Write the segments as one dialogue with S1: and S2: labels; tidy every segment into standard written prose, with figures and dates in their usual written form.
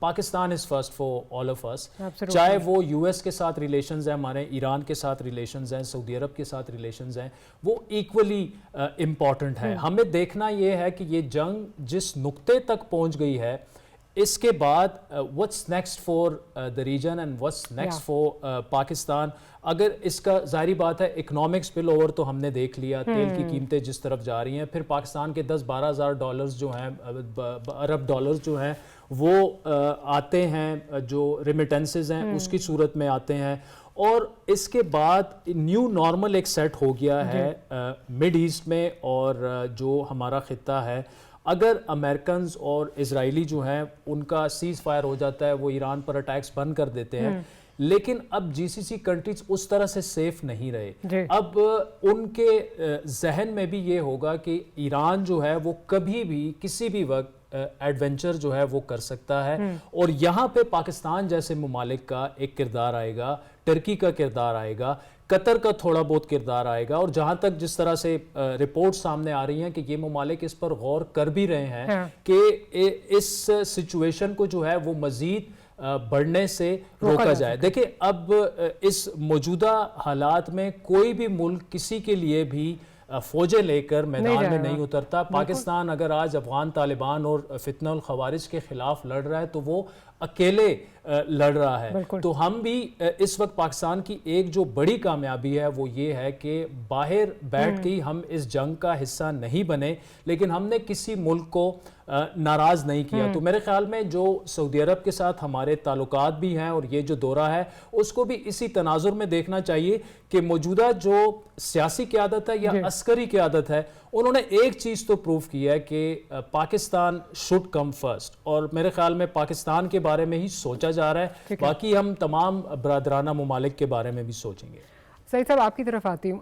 S1: Pakistan is first for all of us.
S2: Absolutely.
S1: چاہے وہ US کے ساتھ ریلیشنز ہیں ہمارے, ایران کے ساتھ ریلیشنز ہیں, سعودی عرب کے ساتھ ریلیشنز ہیں, وہ ایکولی امپورٹنٹ ہے. ہمیں دیکھنا یہ ہے کہ یہ جنگ جس نقطے تک پہنچ گئی ہے, اس کے بعد what's next for the region and what's next for Pakistan. اگر اس کا ظاہری بات ہے اکنامک سپل اوور تو ہم نے دیکھ لیا, تیل کی قیمتیں جس طرف جا رہی ہیں, پھر پاکستان کے 10-12 ہزار ڈالرز جو ہیں, ارب ڈالرز جو ہیں وہ آتے ہیں, جو ریمیٹنسز ہیں اس کی صورت میں آتے ہیں, اور اس کے بعد نیو نارمل ایک سیٹ ہو گیا ہے مڈ ایسٹ میں. اور جو ہمارا خطہ ہے, اگر امریکنز اور اسرائیلی جو ہیں ان کا سیز فائر ہو جاتا ہے, وہ ایران پر اٹیکس بند کر دیتے ہیں, لیکن اب جی سی سی کنٹریز اس طرح سے سیف نہیں رہے. اب ان کے ذہن میں بھی یہ ہوگا کہ ایران جو ہے وہ کبھی بھی کسی بھی وقت ایڈونچر جو ہے وہ کر سکتا ہے, اور یہاں پہ پاکستان جیسے ممالک کا ایک کردار آئے گا, ٹرکی کا کردار آئے گا, قطر کا تھوڑا بہت کردار آئے گا, اور جہاں تک جس طرح سے رپورٹ سامنے آ رہی ہیں کہ یہ ممالک اس پر غور کر بھی رہے ہیں کہ اس سچویشن کو جو ہے وہ مزید بڑھنے سے روکا جائے. دیکھیں اب اس موجودہ حالات میں کوئی بھی ملک کسی کے لیے بھی فوجیں لے کر میدان میں نہیں اترتا. پاکستان اگر آج افغان طالبان اور فتنہ الخوارج کے خلاف لڑ رہا ہے تو وہ اکیلے لڑ رہا ہے. تو ہم بھی اس وقت پاکستان کی ایک جو بڑی کامیابی ہے وہ یہ ہے کہ باہر بیٹھ کے ہم اس جنگ کا حصہ نہیں بنے, لیکن ہم نے کسی ملک کو ناراض نہیں کیا. تو میرے خیال میں جو سعودی عرب کے ساتھ ہمارے تعلقات بھی ہیں, اور یہ جو دورہ ہے اس کو بھی اسی تناظر میں دیکھنا چاہیے کہ موجودہ جو سیاسی قیادت ہے یا عسکری قیادت ہے, انہوں نے ایک چیز تو پروف کی ہے کہ پاکستان شوڈ کم فرسٹ, اور میرے خیال میں پاکستان کے بارے میں ہی سوچا جا رہا ہے, باقی ہم تمام برادرانہ ممالک کے بارے میں بھی سوچیں گے.
S2: سعید صاحب آپ کی طرف آتی ہوں,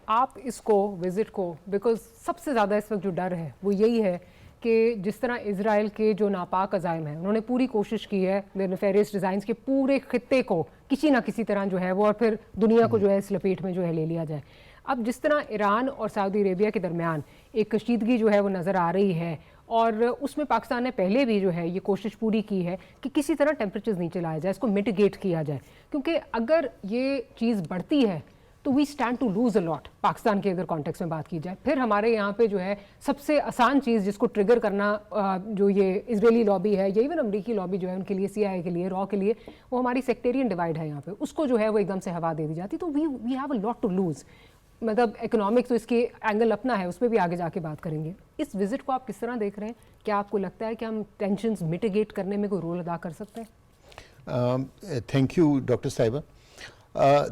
S2: آپ اس کو وزٹ کو, بیکاز سب سے زیادہ اس وقت جو ڈر ہے وہ یہی ہے کہ جس طرح اسرائیل کے جو ناپاک عزائم ہیں, انہوں نے پوری کوشش کی ہے نیفیریس ڈیزائنز کے پورے خطے کو کسی نہ کسی طرح جو ہے وہ, اور پھر دنیا کو جو ہے اس لپیٹ میں جو ہے لے لیا جائے. اب جس طرح ایران اور سعودی عربیہ کے درمیان ایک کشیدگی جو ہے وہ نظر آ رہی ہے, اور اس میں پاکستان نے پہلے بھی جو ہے یہ کوشش پوری کی ہے کہ کسی طرح ٹیمپریچرز نیچے لایا جائے, اس کو میٹیگیٹ کیا جائے, کیونکہ اگر یہ چیز بڑھتی ہے تو we stand to lose a lot. Pakistan کے اگر کانٹیکس میں بات کی جائے, پھر ہمارے یہاں پہ جو ہے سب سے آسان چیز جس کو ٹریگر کرنا جو یہ اسرائیلی لابی ہے یا ایون امریکی لابی جو ہے ان کے لیے, سی آئی اے کے لیے, را کے لیے, وہ ہماری سیکٹیرین ڈیوائڈ ہے یہاں پہ, اس کو جو ہے وہ ایک دم سے ہوا دے دی جاتی. تو we have a lot to lose. مطلب اکنامک تو اس کے اینگل اپنا ہے, اس پہ بھی آگے جا کے بات کریں گے. اس وزٹ کو آپ کس طرح دیکھ رہے ہیں؟ کیا آپ کو لگتا ہے کہ ہم ٹینشنز میٹیگیٹ کرنے میں کوئی رول ادا کر سکتے ہیں؟
S3: تھینک یو ڈاکٹر صاحبہ.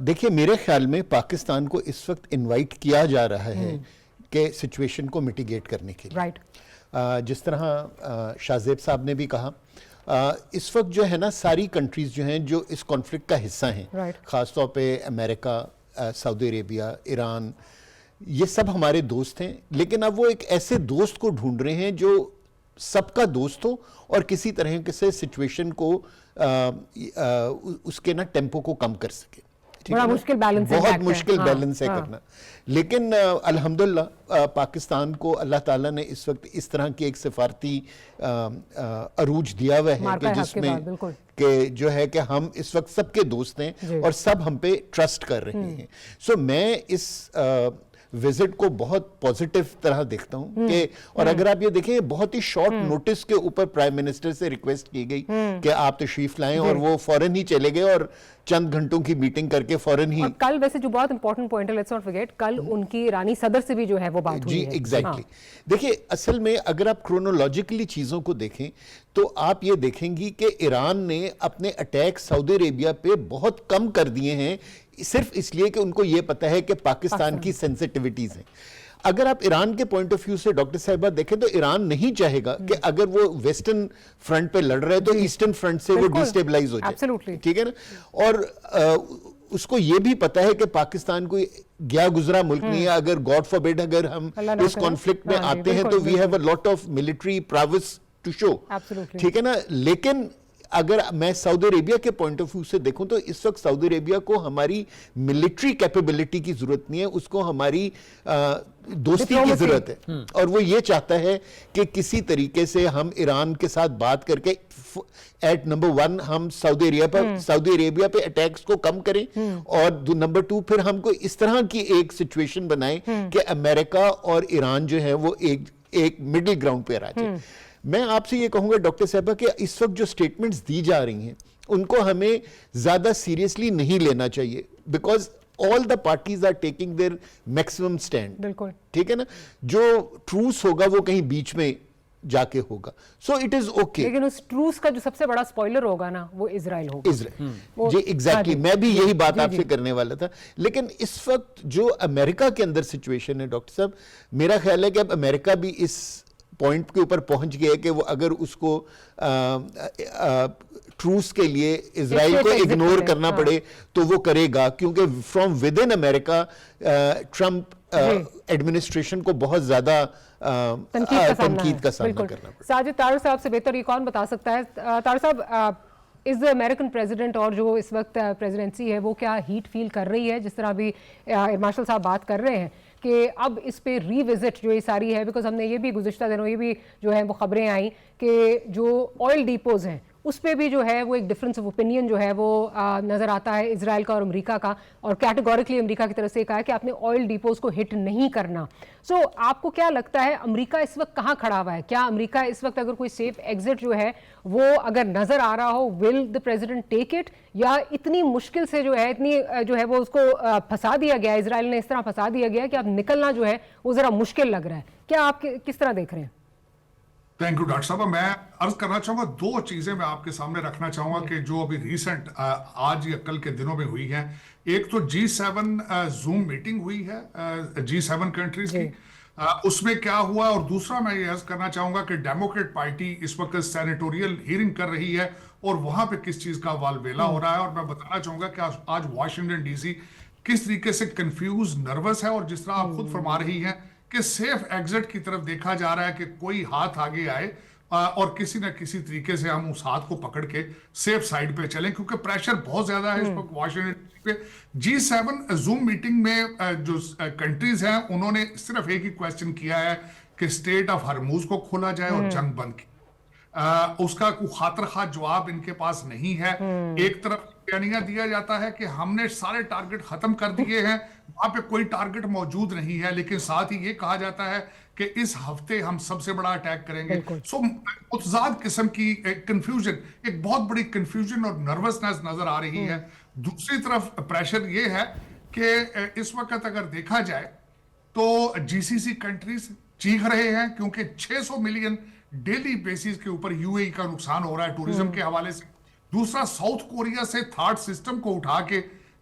S3: دیکھیے میرے خیال میں پاکستان کو اس وقت انوائٹ کیا جا رہا ہے کہ سچویشن کو میٹیگیٹ کرنے کے لیے.
S2: رائٹ.
S3: جس طرح شاہ زیب صاحب نے بھی کہا, اس وقت جو ہے نا ساری کنٹریز جو ہیں جو اس کانفلکٹ کا حصہ ہیں, خاص طور پہ امریکہ, سعودی عربیہ, ایران, یہ سب ہمارے دوست ہیں, لیکن اب وہ ایک ایسے دوست کو ڈھونڈ رہے ہیں جو سب کا دوست ہو اور کسی طرح سے سچویشن کو اس کے نا ٹیمپو کو کم کر سکے.
S2: بڑا مشکل بیلنس ہے,
S3: بہت مشکل بیلنس ہے کرنا, لیکن الحمدللہ پاکستان کو اللہ تعالیٰ نے اس وقت اس طرح کی ایک سفارتی عروج دیا ہوا ہے کہ جس میں کہ جو ہے کہ ہم اس وقت سب کے دوست ہیں اور سب ہم پہ ٹرسٹ کر رہے ہیں. سو میں اس وزٹ کو بہت پوزیٹیو طرح دیکھتا ہوں کہ, اور اگر آپ یہ دیکھیں بہت ہی شارٹ نوٹس کے اوپر پرائم منسٹر سے ریکویسٹ کی گئی کہ آپ تشریف لائیں, اور وہ فوراً ہی چلے گئے اور چند گھنٹوں کی میٹنگ کر کے فوراً ہی.
S2: کل ویسے جو بہت امپورٹنٹ پوائنٹ ہے, لیٹس ناٹ فرگیٹ, کل ان کی رانی صدر سے بھی جو ہے وہ بات ہوئی ہے.
S3: جی ایگزیکٹلی. دیکھیے اصل میں اگر آپ کرونولوجیکلی چیزوں کو دیکھیں تو آپ یہ دیکھیں گی کہ ایران نے اپنے اٹیک سعودی عربیہ پہ بہت کم کر دیے ہیں, صرف اس لیے کہ ان کو یہ پتا ہے کہ پاکستان کی سینسٹیوٹیز ہیں. اگر آپ ایران کے پوائنٹ آف ویو سے ڈاکٹر صاحبہ دیکھیں تو ایران نہیں چاہے گا کہ اگر وہ ویسٹرن فرنٹ پہ لڑ رہے تو ایسٹرن فرنٹ سے وہ ڈیسٹیبلائز ہو جائے. ٹھیک ہے نا. اور اس کو یہ بھی پتا ہے کہ پاکستان کوئی گیا گزرا ملک نہیں ہے. اگر گاڈ فاربیڈ اگر ہم اس کانفلکٹ میں آتے ہیں تو we have a lot of military prowess to show. ٹھیک ہے نا. لیکن اگر میں سعودی عربیہ کے پوائنٹ آف ویو سے دیکھوں تو اس وقت سعودی عربیہ کو ہماری ملٹری کیپیبلٹی کی ضرورت نہیں ہے, اس کو ہماری دوستی کی ضرورت ہے, اور وہ یہ چاہتا ہے کہ کسی طریقے سے ہم ایران کے ساتھ بات کر کے ایٹ نمبر 1 ہم سعودی عربیہ پہ اٹیکس کو کم کریں, اور نمبر 2 پھر ہم کو اس طرح کی ایک سچویشن بنائیں کہ امریکہ اور ایران جو ہے وہ ایک مڈل گراؤنڈ پہ آ جائے. میں آپ سے یہ کہوں گا ڈاکٹر صاحبہ کہ اس وقت جو سٹیٹمنٹس دی جا رہی ہیں ان کو ہمیں زیادہ سیریسلی نہیں لینا چاہیے, because all the parties are taking their maximum stand.
S2: بالکل
S3: ٹھیک ہے نا, جو ٹروس ہوگا وہ کہیں بیچ میں جا کے ہوگا, سو اٹ از اوکے.
S2: لیکن اس ٹروس کا جو سب سے بڑا سپوائلر ہوگا نا وہ اسرائیل ہوگا.
S3: جی ایگزیکٹلی, میں بھی یہی بات آپ سے کرنے والا تھا. لیکن اس وقت جو امریکہ کے اندر سچویشن ہے ڈاکٹر صاحب, میرا خیال ہے کہ اب امریکہ بھی اس پوائنٹ کے اوپر پہنچ گیا ہے کہ وہ اگر اس کو ٹروس کے لیے اسرائیل کو اگنور کرنا پڑے تو وہ کرے گا, کیونکہ from with in America Trump administration کو بہت زیادہ تنقید کا سامنا کرنا پڑا.
S2: ساجد طاہر صاحب سے بہتر یہ کون بتا سکتا ہے. طاہر صاحب, از دا امریکن پریزیڈنٹ اور جو اس وقت پریزیڈنسی ہے وہ کیا ہیٹ فیل کر رہی ہے, جس طرح ابھی ایئر مارشل صاحب بات کر رہے ہیں کہ اب اس پہ ری وزٹ جو یہ ساری ہے, بیکاز ہم نے یہ بھی گزشتہ دنوں یہ بھی جو ہے وہ خبریں آئیں کہ جو آئل ڈیپوز ہیں اس پہ بھی جو ہے وہ ایک ڈفرنس آف اوپینین جو ہے وہ نظر آتا ہے اسرائیل کا اور امریکہ کا, اور کیٹیگوریکلی امریکہ کی طرف سے کہا ہے کہ آپ نے آئل ڈیپوز کو ہٹ نہیں کرنا. سو آپ کو کیا لگتا ہے امریکہ اس وقت کہاں کھڑا ہوا ہے؟ کیا امریکہ اس وقت اگر کوئی سیف ایگزٹ جو ہے وہ اگر نظر آ رہا ہو, ول دا پریزیڈنٹ ٹیک اٹ, یا اتنی مشکل سے جو ہے اتنی جو ہے وہ اس کو پھنسا دیا گیا, اسرائیل نے اس طرح پھنسا دیا گیا کہ اب نکلنا جو ہے وہ ذرا مشکل لگ رہا ہے؟ کیا آپ کس طرح دیکھ رہے ہیں؟
S4: تھینک یو ڈاکٹر صاحب. میں عرض کرنا چاہوں گا, 2 چیزیں میں آپ کے سامنے رکھنا چاہوں گا کہ جو ابھی ریسنٹ آج یا کل کے دنوں میں ہوئی ہیں. ایک تو G7 زوم میٹنگ ہوئی ہے G7 کنٹریز کی, اس میں کیا ہوا, اور دوسرا میں یہ عرض کرنا چاہوں گا کہ ڈیموکریٹ پارٹی اس وقت سینیٹوریل ہیئرنگ کر رہی ہے اور وہاں پہ کس چیز کا والویلا ہو رہا ہے. اور میں بتانا چاہوں گا کہ آج واشنگٹن ڈی سی کس طریقے سے کنفیوز, نروس ہے, اور جس طرح آپ خود فرما رہی ہیں کہ سیف ایگزٹ کی طرف دیکھا جا رہا ہے کہ کوئی ہاتھ آگے آئے اور کسی نہ کسی طریقے سے ہم اس ہاتھ کو پکڑ کے سیف سائیڈ پہ چلیں, کیونکہ پریشر بہت زیادہ ہے اس وقت واشنگٹن پہ. G7 زوم میٹنگ میں جو کنٹریز ہیں انہوں نے صرف ایک ہی کویسچن کیا ہے کہ اسٹریٹ آف ہرموز کو کھولا جائے اور جنگ بند کی. اس کا کوئی خاطر خواہ جواب ان کے پاس نہیں ہے. ایک طرف بیانیہ دیا جاتا ہے کہ ہم نے سارے ٹارگٹ ختم کر دیے ہیں, وہاں پہ کوئی ٹارگٹ موجود نہیں ہے, لیکن ساتھ ہی یہ کہا جاتا ہے کہ اس ہفتے ہم سب سے بڑا اٹیک کریں گے. سو متضاد قسم کی کنفیوژن, ایک بہت بڑی کنفیوژن اور نروسنس نظر آ رہی ہے. دوسری طرف پریشر یہ ہے کہ اس وقت اگر دیکھا جائے تو GCC کنٹریز چیخ رہے ہیں, کیونکہ 600 ملین ڈیلی بیسز کے اوپر UAE کا نقصان ہو رہا ہے ٹورزم کے حوالے سے. دوسرا, ساؤتھ کوریا سے تھارڈ سسٹم کو اٹھا کے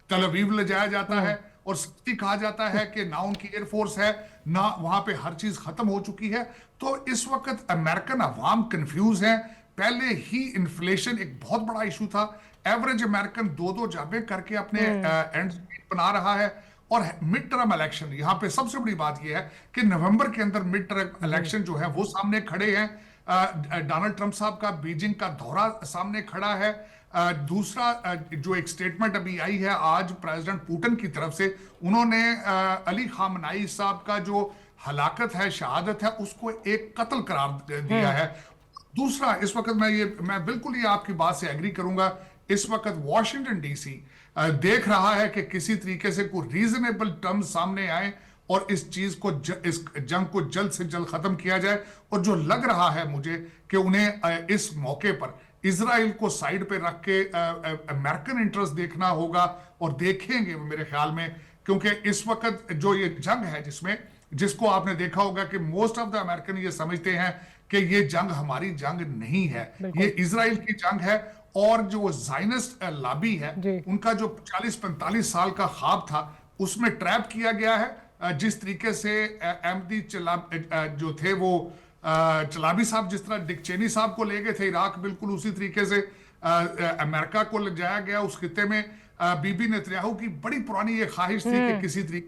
S4: تل ابیب لے جایا جاتا ہے, اور سچی کہا جاتا ہے کہ نہ ان کی ایئر فورس ہے نہ وہاں پہ ہر چیز ختم ہو چکی ہے. تو اس وقت امریکن عوام کنفیوز ہیں. پہلے ہی انفلیشن ایک بہت بڑا ایشو تھا, ایوریج امریکن 2 جابیں کر کے اپنے اینڈ بنا رہا ہے. اور مڈ ٹرم الیکشن, یہاں پہ سب سے بڑی بات یہ ہے کہ نومبر کے اندر مڈ ٹرم الیکشن جو ہے وہ سامنے کھڑے ہیں. ڈونلڈ ٹرمپ صاحب کا بیجنگ کا دورہ سامنے کھڑا ہے. دوسرا جو ایک سٹیٹمنٹ ابھی آئی ہے آج پریزیڈنٹ پوٹن کی طرف سے, انہوں نے علی خامنائی صاحب کا جو ہلاکت ہے, شہادت ہے, اس کو ایک قتل قرار دیا ہے. دوسرا, اس وقت میں بالکل یہ آپ کی بات سے ایگری کروں گا, اس وقت واشنگٹن ڈی سی دیکھ رہا ہے کہ کسی طریقے سے کوئی ریزنیبل ٹرم سامنے آئے اور اس چیز کو, اس جنگ کو جلد سے جلد ختم کیا جائے. اور جو لگ رہا ہے مجھے کہ انہیں اس موقع پر اسرائیل کو سائیڈ پہ رکھ کے امریکن انٹرسٹ دیکھنا ہوگا, اور دیکھیں گے میرے خیال میں, کیونکہ اس وقت جو یہ جنگ ہے جس کو آپ نے دیکھا ہوگا کہ موسٹ آف دا امریکن یہ سمجھتے ہیں کہ یہ جنگ ہماری جنگ نہیں ہے, یہ اسرائیل کی جنگ ہے. اور جو زائنسٹ لابی ہے ان کا جو 40-45 سال کا خواب تھا اس میں ٹریپ کیا گیا ہے. جس طریقے سے احمدی جو تھے وہ چلابی صاحب جس طرح ڈک چینی صاحب کو لے گئے تھے عراق, بالکل اسی طریقے سے امریکہ کو لے جایا گیا اس خطے میں. بی بی نیتنیاہو کی بڑی پرانی یہ خواہش تھی کہ کسی طریقے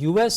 S1: US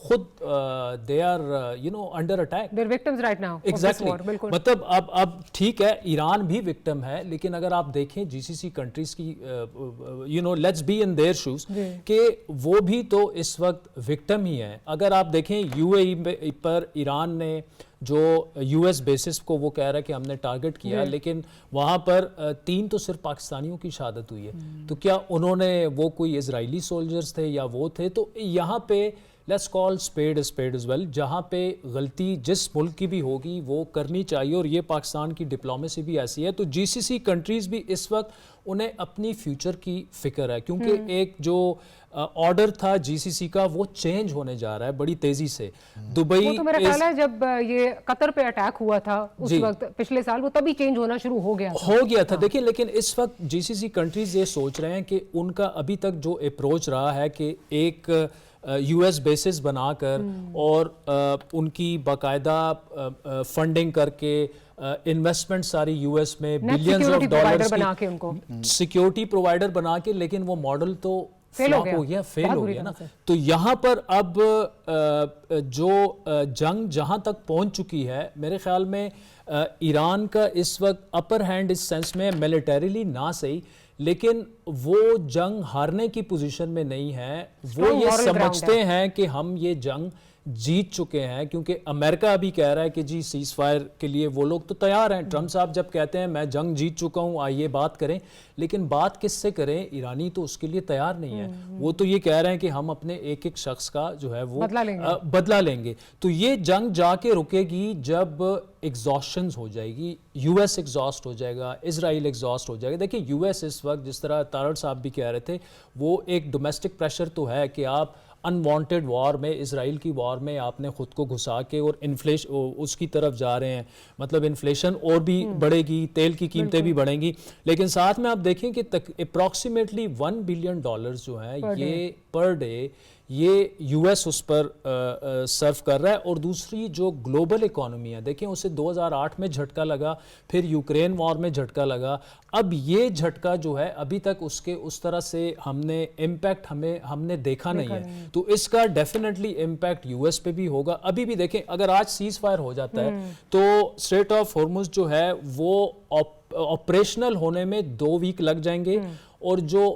S1: خود they are under attack.
S2: They're victims right now of this
S1: Exactly.
S2: war. بالکل.
S1: مطلب اب ٹھیک ہے ایران بھی وکٹم ہے, لیکن اگر آپ دیکھیں جی سی سی کنٹریز کی let's be in their shoes کہ وہ بھی تو اس وقت وکٹم ہی ہیں. اگر آپ دیکھیں یو اے ای پر ایران نے جو یو ایس بیسس کو وہ کہہ رہا ہے کہ ہم نے ٹارگٹ کیا, لیکن وہاں پر 3 تو صرف پاکستانیوں کی شہادت ہوئی ہے. تو کیا انہوں نے وہ کوئی اسرائیلی سولجرز تھے یا وہ تھے؟ تو یہاں پہ let's call speed as well, جہاں پہ غلطی جس ملک کی بھی ہوگی وہ کرنی چاہیے, اور یہ پاکستان کی ڈپلومیسی بھی ایسی ہے. تو جی سی سی کنٹریز بھی اس وقت انہیں اپنی فیوچر کی فکر ہے, کیونکہ ایک جو آرڈر تھا جی سی سی کا وہ چینج ہونے جا رہا ہے بڑی تیزی سے. دبئی
S2: وہ تو میرا خیال ہے جب یہ قطر پہ اٹیک ہوا تھا اس وقت پچھلے سال, وہ تبھی چینج ہونا شروع ہو گیا تھا.
S1: دیکھیں, لیکن اس وقت جی سی سی کنٹریز یہ سوچ رہے ہیں کہ ان کا ابھی تک جو اپروچ رہا ہے کہ ایک یو ایس بیسز بنا کر اور ان کی باقاعدہ فنڈنگ کر کے انویسٹمنٹ ساری یو ایس میں بلینز آف ڈالرز کی سیکیورٹی پرووائڈر بنا کے, لیکن وہ ماڈل تو فیل ہو گیا نا. تو یہاں پر اب جو جنگ جہاں تک پہنچ چکی ہے, میرے خیال میں ایران کا اس وقت اپر ہینڈ اس سینس میں ملیٹریلی نہ صحیح, لیکن وہ جنگ ہارنے کی پوزیشن میں نہیں ہے. وہ یہ سمجھتے ہیں کہ ہم یہ جنگ جیت چکے ہیں, کیونکہ امریکہ ابھی کہہ رہا ہے کہ جی سیز فائر کے لیے وہ لوگ تو تیار ہیں. ٹرمپ صاحب جب کہتے ہیں میں جنگ جیت چکا ہوں آئیے بات کریں, لیکن بات کس سے کریں؟ ایرانی تو اس کے لیے تیار نہیں ہے. وہ تو یہ کہہ رہے ہیں کہ ہم اپنے ایک ایک شخص کا جو ہے وہ بدلہ لیں گے. تو یہ جنگ جا کے رکے گی جب ایگزاسشنز ہو جائے گی, یو ایس ایگزاسٹ ہو جائے گا, اسرائیل ایگزاسٹ ہو جائے گا. دیکھیں یو ایس اس وقت جس طرح تارڑ صاحب بھی کہہ رہے تھے, وہ ایک ڈومیسٹک پریشر تو ہے کہ آپ انوانٹیڈ وار میں, اسرائیل کی وار میں آپ نے خود کو گھسا کے اور اس کی طرف جا رہے ہیں. مطلب انفلیشن اور بھی بڑھے گی, تیل کی قیمتیں بھی بڑھیں گی, لیکن ساتھ میں آپ دیکھیں کہ اپروکسیمیٹلی $1 بلین جو ہیں یہ پر ڈے یہ یو ایس اس پر سرو کر رہا ہے. اور دوسری جو گلوبل اکانومی ہے, دیکھیں اسے 2008 میں جھٹکا لگا, پھر یوکرین وار میں جھٹکا لگا, اب یہ جھٹکا جو ہے ابھی تک اس کے اس طرح سے ہم نے امپیکٹ ہم نے دیکھا نہیں ہے. تو اس کا ڈیفینیٹلی امپیکٹ یو ایس پہ بھی ہوگا. ابھی بھی دیکھیں اگر آج سیز فائر ہو جاتا ہے تو اسٹریٹ آف ہارمز جو ہے وہ آپریشنل ہونے میں 2 ویک لگ جائیں گے, اور جو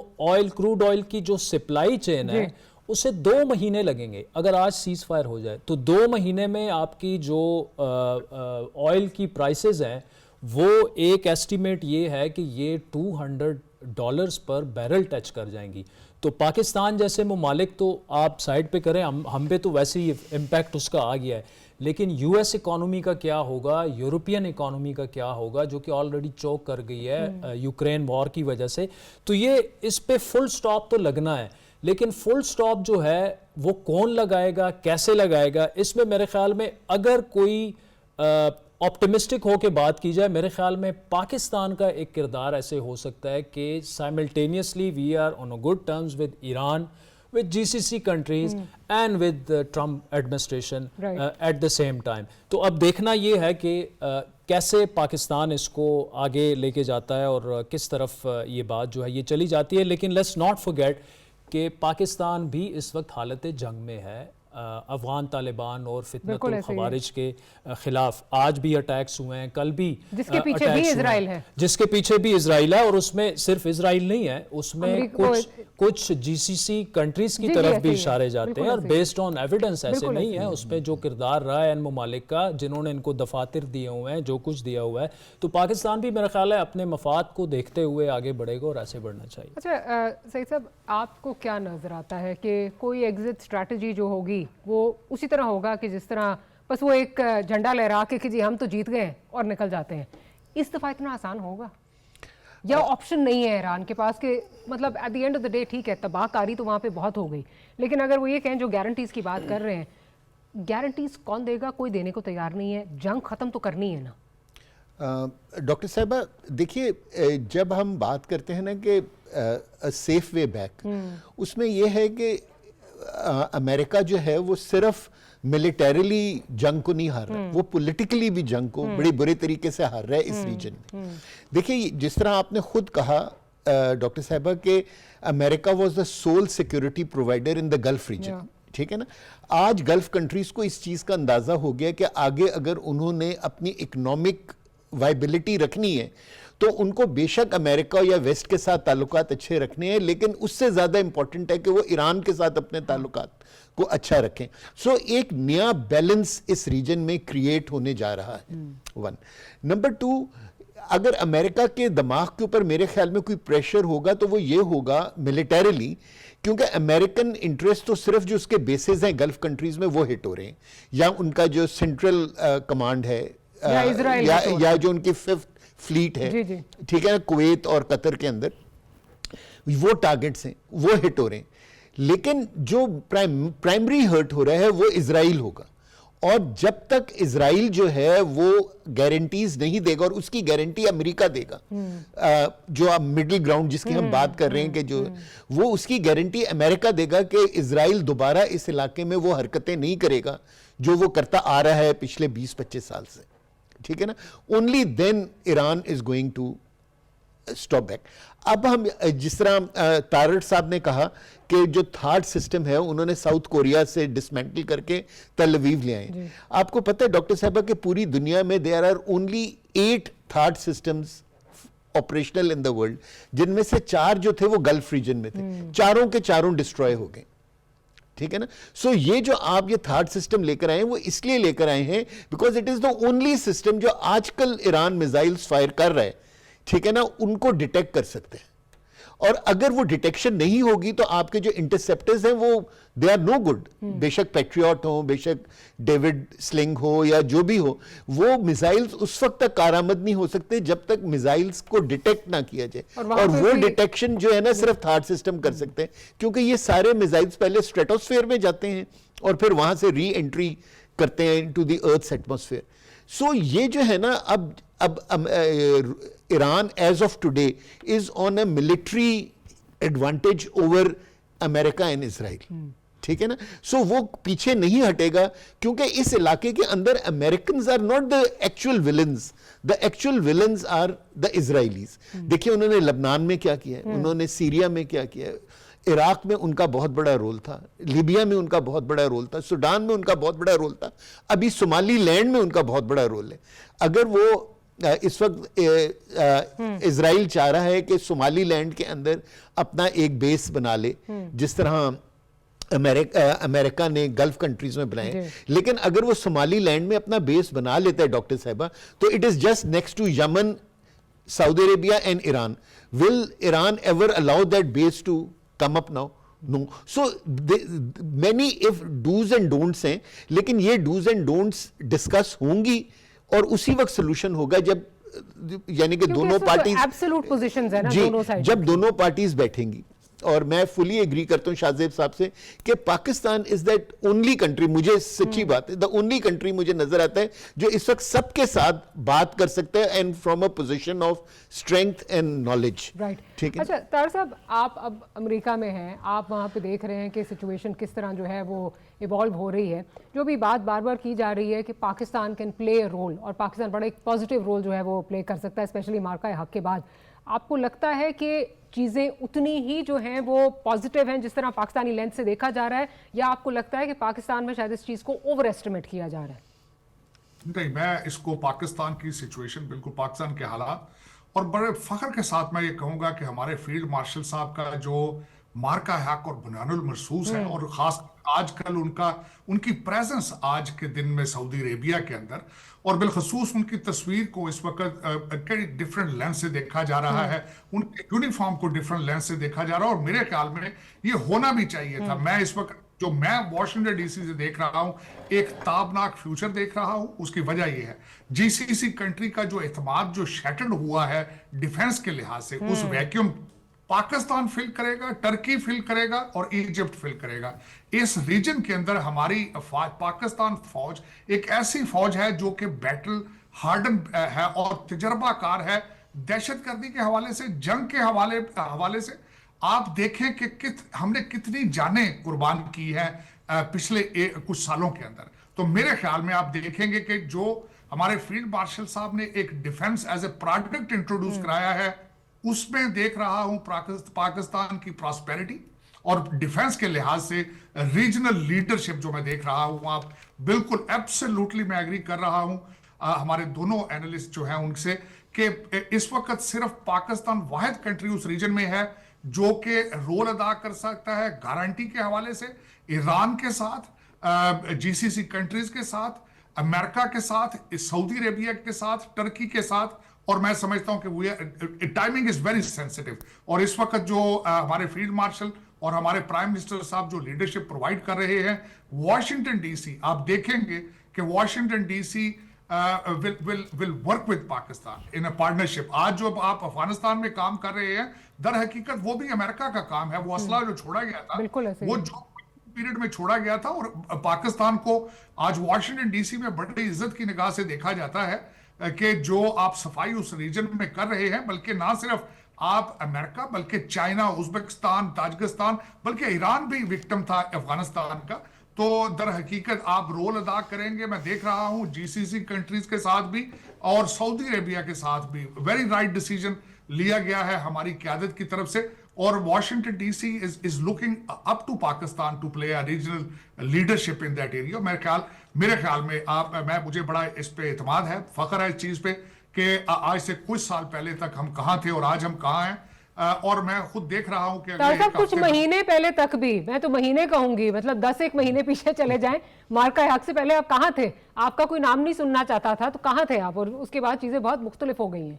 S1: کروڈ آئل کی جو سپلائی چین ہے اسے 2 مہینے لگیں گے. اگر آج سیز فائر ہو جائے تو 2 مہینے میں آپ کی جو آئل کی پرائسز ہیں وہ ایک ایسٹیمیٹ یہ ہے کہ یہ $200 پر بیرل ٹچ کر جائیں گی. تو پاکستان جیسے ممالک تو آپ سائڈ پہ کریں, ہم پہ تو ویسے ہی امپیکٹ اس کا آ گیا ہے, لیکن یو ایس اکانومی کا کیا ہوگا, یورپین اکانومی کا کیا ہوگا جو کہ آلریڈی چوک کر گئی ہے یوکرین وار کی وجہ سے. تو یہ اس پہ فل سٹاپ تو لگنا ہے, لیکن فل سٹاپ جو ہے وہ کون لگائے گا, کیسے لگائے گا, اس میں میرے خیال میں اگر کوئی آپٹیمسٹک ہو کے بات کی جائے, میرے خیال میں پاکستان کا ایک کردار ایسے ہو سکتا ہے کہ simultaneously we are on a good terms with Iran, with GCC countries and with the Trump administration at the same time. تو اب دیکھنا یہ ہے کہ کیسے پاکستان اس کو آگے لے کے جاتا ہے اور کس طرف یہ بات جو ہے یہ چلی جاتی ہے. لیکن let's not forget کہ پاکستان بھی اس وقت حالت جنگ میں ہے افغان طالبان اور فتنۃ الخوارج کے خلاف. آج بھی اٹیکس ہوئے ہیں, کل بھی
S2: جس کے پیچھے بھی اسرائیل ہے,
S1: جس کے پیچھے بھی اسرائیل ہے, اور اس میں صرف اسرائیل نہیں ہے, اس میں کچھ جی سی سی کنٹریز کی طرف بھی اشارے جاتے ہیں, اور بیسڈ آن ایویڈنس ایسے نہیں ہے. اس پہ جو کردار رہا ہے ان ممالک کا جنہوں نے ان کو دفاتر دیے ہوئے ہیں, جو کچھ دیا ہوا ہے, تو پاکستان بھی میرا خیال ہے اپنے مفاد کو دیکھتے ہوئے آگے بڑھے گا اور ایسے بڑھنا چاہیے.
S2: اچھا سعید صاحب, آپ کو کیا نظر آتا ہے کہ کوئی ایگزٹ اسٹریٹجی جو ہوگی وہ اسی طرح ہوگا کہ جس طرح بس وہ ایک جھنڈا لہرا کے کہ جی ہم تو جیت گئے ہیں اور نکل جاتے ہیں, اس دفعہ اتنا آسان ہوگا یا آپشن نہیں ہے ایران کے پاس کہ مطلب at the end of the day ٹھیک ہے تباہ کاری تو وہاں پہ بہت ہو گئی, لیکن اگر وہ یہ کہیں جو گارنٹیز کی بات کر رہے ہیں, گارنٹیز کون دے گا؟ کوئی دینے کو تیار نہیں ہے, جنگ ختم تو کرنی ہے نا.
S3: ڈاکٹر صاحبہ دیکھیے, جب ہم بات کرتے ہیں نا کہ سیف وے بیک, اس میں یہ ہے کہ امریکہ جو ہے وہ صرف ملیٹریلی جنگ کو نہیں ہار رہا, وہ پولیٹیکلی بھی جنگ کو بڑے برے طریقے سے ہار رہا ہے اس ریجن میں. دیکھیں جس طرح آپ نے خود کہا ڈاکٹر صاحبہ کہ America was the sole security provider in the Gulf region, ٹھیک ہے نا. آج گلف کنٹریز کو اس چیز کا اندازہ ہو گیا کہ آگے اگر انہوں نے اپنی اکنامک وائبلٹی رکھنی ہے تو ان کو بے شک امریکہ یا ویسٹ کے ساتھ تعلقات اچھے رکھنے ہیں، لیکن اس سے زیادہ امپورٹنٹ ہے کہ وہ ایران کے ساتھ اپنے تعلقات کو اچھا رکھیں. سو ایک نیا بیلنس اس ریجن میں کریٹ ہونے جا رہا ہے. ون نمبر ٹو، اگر امریکہ کے دماغ کے اوپر میرے خیال میں کوئی پریشر ہوگا تو وہ یہ ہوگا ملیٹریلی، کیونکہ امریکن انٹرسٹ تو صرف جو اس کے بیسز ہیں گلف کنٹریز میں وہ ہٹ ہو رہے ہیں، یا ان کا جو سینٹرل کمانڈ ہے، یا جو ان کی 5th فلیٹ ہے، ٹھیک ہے نا، کویت اور قطر کے اندر وہ ٹارگٹس ہیں، وہ ہٹ ہو رہے ہیں. لیکن جو پرائمری ہرٹ ہو رہا ہے وہ اسرائیل ہوگا، اور جب تک اسرائیل جو ہے وہ گارنٹیز نہیں دے گا، اور اس کی گارنٹی امریکہ دے گا، جو اب مڈل گراؤنڈ جس کی ہم بات کر رہے ہیں کہ جو وہ اس کی گارنٹی امریکہ دے گا کہ اسرائیل دوبارہ اس علاقے میں وہ حرکتیں نہیں کرے گا جو وہ کرتا آ رہا ہے پچھلے 20-25 سال سے. ٹھیک ہے نا. Only then Iran is going to stop back. اب ہم جس طرح تارٹ صاحب نے کہا کہ جو تھاٹ سسٹم ہے انہوں نے ساؤتھ کوریا سے ڈسمینٹل کر کے تل اویو لے آئے. آپ کو پتہ ہے ڈاکٹر صاحبہ کہ پوری دنیا میں دیر آر اونلی 8 تھاٹ systems operational in the world, جن میں سے 4 جو تھے وہ گلف ریجن میں تھے، چاروں کے چاروں ڈسٹروائے ہو گئے. ٹھیک ہے نا. سو یہ جو آپ یہ تھارڈ سسٹم لے کر آئے ہیں وہ اس لیے لے کر آئے ہیں because it is the only system جو آج کل ایران میزائلز فائر کر رہا ہے، ٹھیک ہے نا، ان کو ڈیٹیکٹ کر سکتے ہیں. اور اگر وہ ڈیٹیکشن نہیں ہوگی تو آپ کے جو انٹرسیپٹرز ہیں وہ دے آر نو گڈ. بے شک پیٹریوٹ ہو، بے شک ڈیوڈ سلنگ ہو یا جو بھی ہو، وہ میزائلز اس وقت تک کارآمد نہیں ہو سکتے جب تک میزائلز کو ڈیٹیکٹ نہ کیا جائے. اور وہ ڈیٹیکشن جو ہے نا صرف تھارڈ سسٹم کر سکتے ہیں، کیونکہ یہ سارے میزائلز پہلے اسٹریٹوسفیئر میں جاتے ہیں اور پھر وہاں سے ری انٹری کرتے ہیں انٹو دی ارتھس ایٹماسفیئر. سو یہ جو ہے نا اب Iran as of today is on a military advantage over America and Israel. ٹھیک ہے نا. سو وہ پیچھے نہیں ہٹے گا کیونکہ اس علاقے کے اندر Americans are not the actual villains, the actual villains are the Israelis. دیکھیے انہوں نے لبنان میں کیا کیا ہے، انہوں نے سیریا میں کیا کیا ہے، عراق میں ان کا بہت بڑا رول تھا، لیبیا میں ان کا بہت بڑا رول تھا، سوڈان میں ان کا بہت بڑا رول تھا، ابھی صومالی لینڈ میں ان کا بہت بڑا رول ہے. اگر وہ اس وقت اسرائیل چاہ رہا ہے کہ صومالی لینڈ کے اندر اپنا ایک بیس بنا لے جس طرح امریکہ نے گلف کنٹریز میں بنائے، لیکن اگر وہ صومالی لینڈ میں اپنا بیس بنا لیتا ہے ڈاکٹر صاحبہ تو it is just next to Yemen, Saudi Arabia and Iran. Will Iran ever allow that base to come up now? No. So many if do's and don'ts ہیں، لیکن یہ do's and don'ts ڈسکس ہوں گی اور اسی وقت solution ہوگا جب یعنی کہ دونوں پارٹیز
S2: ایبسولوٹ پوزیشنز ہیں نا دونوں سائڈ،
S3: جب دونوں پارٹیز بیٹھیں گی. اور میں فلی ایگری کرتا ہوں شاہ زیب صاحب سے کہ Pakistan is that only country, مجھے سچی بات ہے، دا اونلی کنٹری مجھے نظر آتا ہے جو اس وقت سب کے ساتھ بات کر سکتا ہے and from a position of strength and knowledge.
S2: ٹھیک ہے. اچھا طاہر صاحب، آپ اب امریکہ میں ہیں، آپ وہاں پہ دیکھ رہے ہیں کہ سچویشن کس طرح جو ہے وہ ایوالو ہو رہی ہے. جو بھی بات بار بار کی جا رہی ہے کہ Pakistan can play a role, اور پاکستان بڑا ایک پازیٹیو رول جو ہے وہ پلے کر سکتا ہے اسپیشلی مارکہ حق کے بعد، آپ کو لگتا ہے کہ چیزیں اتنی ہی جو ہیں وہ پازیٹیو ہیں جس طرح پاکستانی لینس سے دیکھا جا رہا ہے، یا آپ کو لگتا ہے کہ پاکستان میں شاید اس چیز کو اوور ایسٹیمیٹ کیا جا رہا ہے؟
S4: نہیں، میں اس کو پاکستان کی سچویشن، بالکل پاکستان کے حالات، اور بڑے فخر کے ساتھ میں یہ کہوں گا کہ ہمارے فیلڈ مارشل صاحب کا جو مارکہ حق اور بنیان المرصوص ہے، اور خاص آج کل ان کی پریزنس آج کے دن میں سعودی عربیہ کے اندر، اور بالخصوص ان کی تصویر کو اس وقت کئی ڈفرنٹ لینس سے دیکھا جا رہا ہے، ان کے یونیفارم کو ڈفرنٹ لینس سے دیکھا جا رہا ہے، اور میرے خیال میں یہ ہونا بھی چاہیے تھا. میں اس وقت جو میں واشنگٹن ڈی سی سے دیکھ رہا ہوں ایک تابناک فیوچر دیکھ رہا ہوں. اس کی وجہ یہ ہے جی سی سی کنٹری کا جو اعتماد جو شیٹرڈ ہوا ہے ڈیفنس کے لحاظ سے، اس ویکیوم پاکستان فل کرے گا، ٹرکی فل کرے گا اور ایجپٹ فل کرے گا. اس ریجن کے اندر ہماری پاکستان فوج ایک ایسی فوج ہے جو کہ بیٹل ہارڈن ہے اور تجربہ کار ہے، دہشت گردی کے حوالے سے، جنگ کے حوالے سے. آپ دیکھیں کہ ہم نے کتنی جانیں قربان کی ہیں پچھلے کچھ سالوں کے اندر. تو میرے خیال میں آپ دیکھیں گے کہ جو ہمارے فیلڈ مارشل صاحب نے ایک defence as a product introduce کرایا ہے، اس میں دیکھ رہا ہوں پاکستان کی پراسپیرٹی اور ڈیفنس کے لحاظ سے ریجنل لیڈرشپ جو میں دیکھ رہا ہوں، آپ بالکل ایبسلیوٹلی میں ایگری کر رہا ہوں ہمارے دونوں اینالسٹ جو ہیں ان سے، کہ اس وقت صرف پاکستان واحد کنٹری اس ریجن میں ہے جو کہ رول ادا کر سکتا ہے گارنٹی کے حوالے سے ایران کے ساتھ، جی سی سی کنٹریز کے ساتھ، امریکہ کے ساتھ، سعودی عربیہ کے ساتھ، ٹرکی کے ساتھ. اور میں سمجھتا ہوں کہ ٹائمنگ از ویری سینسٹیو. اور اس وقت جو ہمارے فیلڈ مارشل اور ہمارے پرائم منسٹر صاحب جو لیڈرشپ پرووائڈ کر رہے ہیں واشنگٹن ڈی سی، آپ دیکھیں گے کہ Washington D C will work with Pakistan in a partnership. آج جو آپ افغانستان میں کام کر رہے ہیں در حقیقت وہ بھی امریکہ کا کام ہے. وہ اسلحہ جو چھوڑا گیا تھا وہ جو پیریڈ میں چھوڑا گیا تھا، اور پاکستان کو آج واشنگٹن ڈی سی میں بڑی عزت کی نگاہ سے دیکھا جاتا ہے کہ جو آپ صفائی اس ریجن میں کر رہے ہیں، بلکہ نہ صرف آپ امریکہ بلکہ چائنا، ازبکستان، تاجکستان، بلکہ ایران بھی وکٹم تھا افغانستان کا. تو در حقیقت آپ رول ادا کریں گے. میں دیکھ رہا ہوں جی سی سی کنٹریز کے ساتھ بھی اور سعودی عربیہ کے ساتھ بھی ویری رائٹ ڈیسیجن لیا گیا ہے ہماری قیادت کی طرف سے. اور Washington D C is looking up to Pakistan to play a regional leadership in that area. میرے خیال میں مجھے بڑا اس پہ اعتماد ہے، فخر ہے اس چیز پہ کہ آج سے کچھ سال پہلے تک ہم کہاں تھے اور آج ہم کہاں ہیں. اور میں خود دیکھ رہا ہوں کہ
S2: کچھ مہینے پہلے تک بھی، میں تو مہینے کہوں گی، مطلب 10 مہینے پیچھے چلے جائیں، مارکا حق سے پہلے آپ کہاں تھے؟ آپ کا کوئی نام نہیں سننا چاہتا تھا تو کہاں تھے آپ؟ اور اس کے بعد چیزیں بہت مختلف ہو گئی ہیں.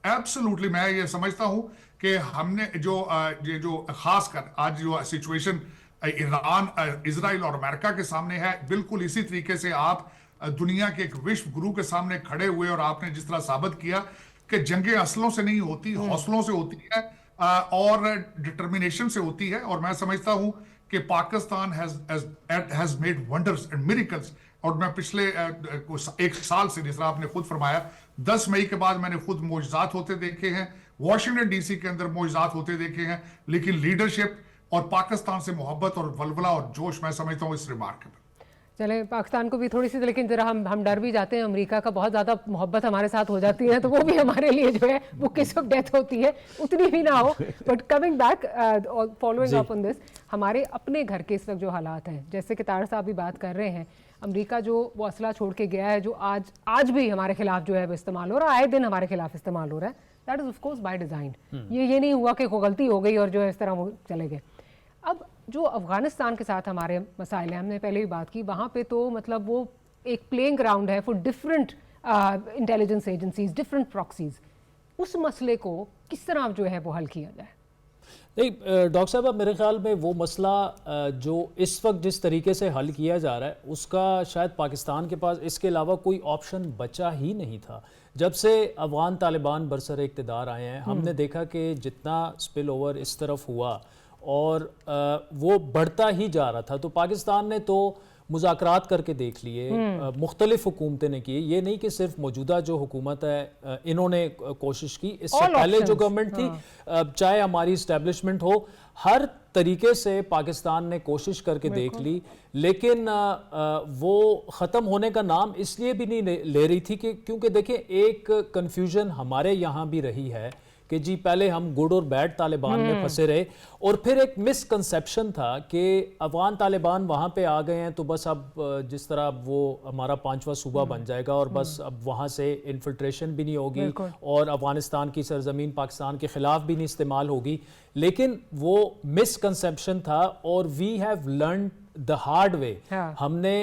S4: ایبسلیوٹلی میں یہ سمجھتا ہوں کہ ہم نے جو خاص کر آج جو سچویشن ایران، اسرائیل اور امریکہ کے سامنے ہے، بالکل اسی طریقے سے آپ دنیا کے ایک وشو گرو کے سامنے کھڑے ہوئے اور آپ نے جس طرح ثابت کیا کہ جنگیں اسلحوں سے نہیں ہوتی، حوصلوں سے ہوتی ہے اور ڈٹرمنیشن سے ہوتی ہے. اور میں سمجھتا ہوں کہ Pakistan has made wonders and miracles. اور میں پچھلے ایک سال سے، جس طرح آپ نے خود فرمایا، 10 مئی کے بعد میں نے خود معجزات ہوتے دیکھے ہیں، واشنگٹن ڈی سی کے اندر معجزات ہوتے دیکھے ہیں، لیکن لیڈرشپ اور پاکستان سے محبت اور ولولہ اور جوش میں سمجھتا ہوں اس ریمارکیبل.
S2: چلیں پاکستان کو بھی تھوڑی سی، لیکن ذرا ہم ڈر بھی جاتے ہیں، امریکہ کا بہت زیادہ محبت ہمارے ساتھ ہو جاتی ہے تو وہ بھی ہمارے لیے جو ہے وہ کس وقت ڈیتھ ہوتی ہے اتنی بھی نہ ہو. But coming back following up on this, ہمارے اپنے گھر کے اس وقت جو حالات ہیں، جیسے کہ طاہر صاحب بھی بات کر رہے ہیں، امریکہ جو وہ اسلحہ چھوڑ کے گیا ہے جو آج بھی ہمارے خلاف جو ہے وہ استعمال ہو رہا ہے، آئے دن ہمارے خلاف استعمال ہو رہا ہے، that is of course by design. یہ نہیں ہوا کہ کوئی غلطی ہو گئی اور جو ہے اس طرح وہ چلے گئے. اب جو افغانستان کے ساتھ ہمارے مسائل ہیں، ہم نے پہلے بھی بات کی، وہاں پہ تو مطلب وہ ایک پلینگ گراؤنڈ ہے for different intelligence agencies, different proxies. اس مسئلے کو کس طرح جو ہے وہ حل کیا جائے؟
S1: نہیں ڈاکٹر صاحب، میرے خیال میں وہ مسئلہ جو اس وقت جس طریقے سے حل کیا جا رہا ہے اس کا شاید پاکستان کے پاس اس کے علاوہ کوئی آپشن بچا ہی نہیں تھا. جب سے افغان طالبان برسر اقتدار آئے ہیں، ہم نے دیکھا کہ جتنا سپل اوور اس طرف ہوا اور وہ بڑھتا ہی جا رہا تھا، تو پاکستان نے تو مذاکرات کر کے دیکھ لیے، مختلف حکومتیں نے کی. یہ نہیں کہ صرف موجودہ جو حکومت ہے انہوں نے کوشش کی، اس سے پہلے جو گورنمنٹ تھی، چاہے ہماری اسٹیبلشمنٹ ہو، ہر طریقے سے پاکستان نے کوشش کر کے دیکھ لی، لیکن وہ ختم ہونے کا نام اس لیے بھی نہیں لے رہی تھی کہ کیونکہ دیکھیں ایک کنفیوژن ہمارے یہاں بھی رہی ہے کہ جی پہلے ہم گڈ اور بیڈ طالبان میں پھنسے رہے، اور پھر ایک مس کنسیپشن تھا کہ افغان طالبان وہاں پہ آ گئے ہیں تو بس اب جس طرح وہ ہمارا 5واں صوبہ بن جائے گا اور بس اب وہاں سے انفلٹریشن بھی نہیں ہوگی اور افغانستان کی سرزمین پاکستان کے خلاف بھی نہیں استعمال ہوگی. لیکن وہ مس کنسیپشن تھا اور we have learned the hard way. ہم نے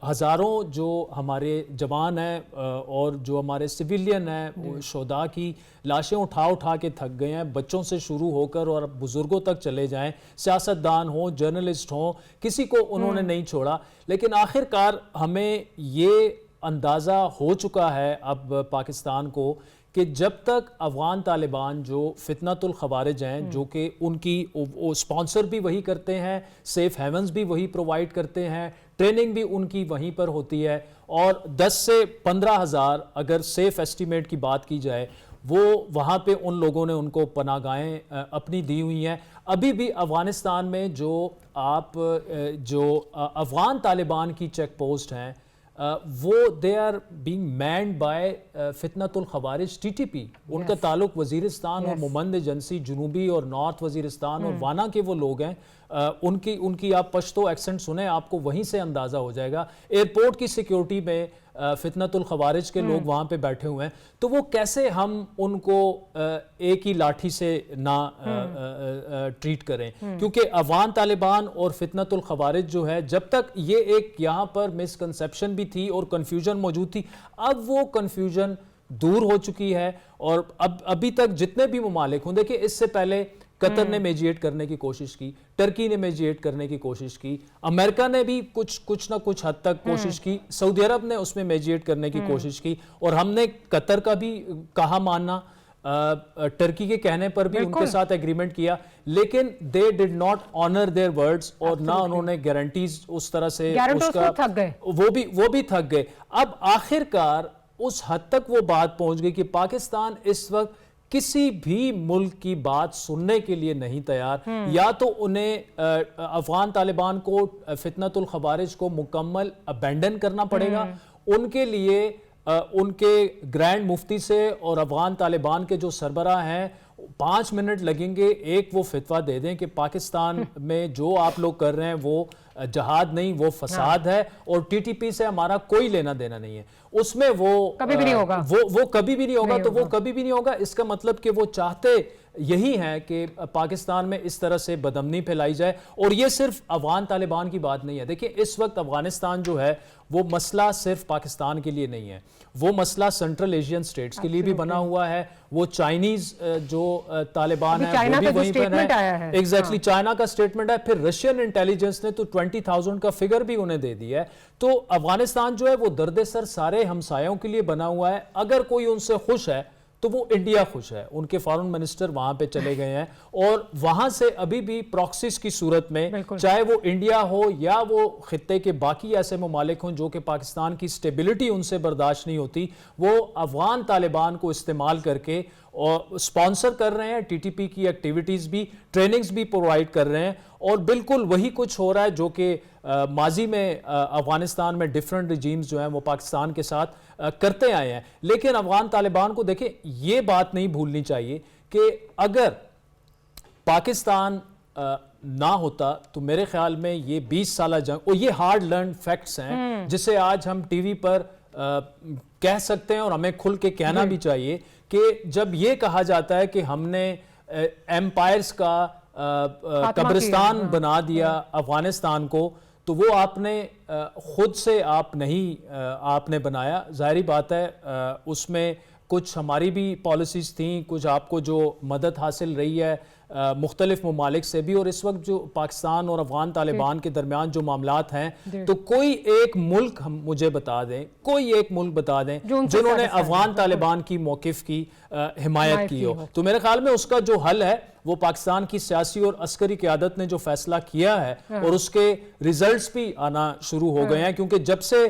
S1: ہزاروں جو ہمارے جوان ہیں اور جو ہمارے سویلین ہیں شہداء کی لاشیں اٹھا کے تھک گئے ہیں، بچوں سے شروع ہو کر اور بزرگوں تک چلے جائیں، سیاستدان ہوں، جرنلسٹ ہوں، کسی کو انہوں نے نہیں چھوڑا. لیکن آخر کار ہمیں یہ اندازہ ہو چکا ہے اب پاکستان کو کہ جب تک افغان طالبان جو فتنۃ الخوارج ہیں، جو کہ ان کی اسپانسر بھی وہی کرتے ہیں، سیف ہیونز بھی وہی پرووائڈ کرتے ہیں، ٹریننگ بھی ان کی وہیں پر ہوتی ہے، اور 10 سے 15 ہزار اگر سیف ایسٹیمیٹ کی بات کی جائے وہ وہاں پہ ان لوگوں نے ان کو پناہ گاہیں اپنی دی ہوئی ہیں. ابھی بھی افغانستان میں جو افغان طالبان کی چیک پوسٹ ہیں وہ they are being manned by فتنۃ الخوارج ٹی ٹی پی. ان کا تعلق وزیرستان اور ممند ایجنسی جنوبی اور نارتھ وزیرستان اور وانا کے وہ لوگ ہیں. ان کی آپ پشتو ایکسنٹ سنیں, آپ کو وہیں سے اندازہ ہو جائے گا. ایئرپورٹ کی سیکیورٹی میں فتنۃ الخوارج کے لوگ وہاں پہ بیٹھے ہوئے ہیں. تو وہ کیسے ہم ان کو ایک ہی لاٹھی سے نہ ٹریٹ کریں, کیونکہ افغان طالبان اور فتنۃ الخوارج جو ہے, جب تک یہ ایک یہاں پر مسکنسیپشن بھی تھی اور کنفیوژن موجود تھی, اب وہ کنفیوژن دور ہو چکی ہے. اور ابھی تک جتنے بھی ممالک ہوں, دیکھیں اس سے پہلے قطر نے میجیٹ کرنے کی کوشش کی, ٹرکی نے میجیٹ کرنے کی کوشش کی, امریکہ نے بھی کچھ نہ کچھ حد تک کوشش کی, سعودی عرب نے اس میں میجیٹ کرنے کی کوشش کی, اور ہم نے قطر کا بھی کہا ماننا, ٹرکی کے کہنے پر بھی ان کے ساتھ ایگریمنٹ کیا, لیکن they did not honor their words, اور نہ انہوں نے گارنٹیز اس طرح سے, وہ بھی تھک گئے. اب آخر کار اس حد تک وہ بات پہنچ گئی کہ پاکستان اس وقت کسی بھی ملک کی بات سننے کے لیے نہیں تیار. یا تو انہیں افغان طالبان کو, فتنۃ الخوارج کو مکمل ابینڈن کرنا پڑے گا. ان کے لیے ان کے گرینڈ مفتی سے اور افغان طالبان کے جو سربراہ ہیں 5 منٹ لگیں گے, ایک وہ فتویٰ دے دیں کہ پاکستان میں جو آپ لوگ کر رہے ہیں وہ جہاد نہیں, وہ فساد ہے, اور ٹی ٹی پی سے ہمارا کوئی لینا دینا نہیں ہے. اس میں وہ کبھی بھی نہیں ہوگا, وہ کبھی بھی نہیں ہوگا. تو وہ کبھی بھی نہیں ہوگا, اس کا مطلب کہ وہ چاہتے یہی ہے کہ پاکستان میں اس طرح سے بدامنی پھیلائی جائے. اور یہ صرف افغان طالبان کی بات نہیں ہے. دیکھیں اس وقت افغانستان جو ہے وہ مسئلہ صرف پاکستان کے لیے نہیں ہے, وہ مسئلہ سینٹرل ایشین سٹیٹس کے لیے بھی بنا ہوا ہے. وہ چائنیز جو طالبان ہیں وہ بھی وہیں پر ہیں, ایگزیکٹلی چائنا کا سٹیٹمنٹ ہے. پھر رشین انٹیلیجنس نے تو 20,000 کا فگر بھی انہیں دے دیا ہے. تو افغانستان جو ہے وہ درد سر سارے ہمسایوں کے لیے بنا ہوا ہے. اگر کوئی ان سے خوش ہے تو وہ انڈیا خوش ہے. ان کے فارن منسٹر وہاں پہ چلے گئے ہیں, اور وہاں سے ابھی بھی پراکسیز کی صورت میں, چاہے وہ انڈیا ہو یا وہ خطے کے باقی ایسے ممالک ہوں جو کہ پاکستان کی سٹیبلٹی ان سے برداشت نہیں ہوتی, وہ افغان طالبان کو استعمال کر کے اور سپانسر کر رہے ہیں, ٹی ٹی پی کی ایکٹیویٹیز بھی, ٹریننگز بھی پرووائڈ کر رہے ہیں. اور بالکل وہی کچھ ہو رہا ہے جو کہ ماضی میں افغانستان میں ڈیفرنٹ رجیمز جو ہیں وہ پاکستان کے ساتھ کرتے آئے ہیں. لیکن افغان طالبان کو دیکھیں یہ بات نہیں بھولنی چاہیے کہ اگر پاکستان نہ ہوتا تو میرے خیال میں یہ 20 سالہ جنگ, اور یہ ہارڈ لرن فیکٹس ہیں جسے آج ہم ٹی وی پر کہہ سکتے ہیں, اور ہمیں کھل کے کہنا بھی چاہیے کہ جب یہ کہا جاتا ہے کہ ہم نے ایمپائرز کا قبرستان بنا دیا افغانستان کو, تو وہ آپ نے خود سے آپ نے بنایا. ظاہری بات ہے اس میں کچھ ہماری بھی پالیسیز تھیں, کچھ آپ کو جو مدد حاصل رہی ہے مختلف ممالک سے بھی, اور اس وقت جو پاکستان اور افغان طالبان کے درمیان جو معاملات ہیں, تو کوئی ایک ملک مجھے بتا دیں, کوئی ایک ملک بتا دیں جنہوں نے افغان طالبان کی موقف کی حمایت کی ہو. تو میرے خیال میں اس کا جو حل ہے وہ پاکستان کی سیاسی اور عسکری قیادت نے جو فیصلہ کیا ہے, اور اس کے ریزلٹس بھی آنا شروع ہو گئے ہیں, کیونکہ جب سے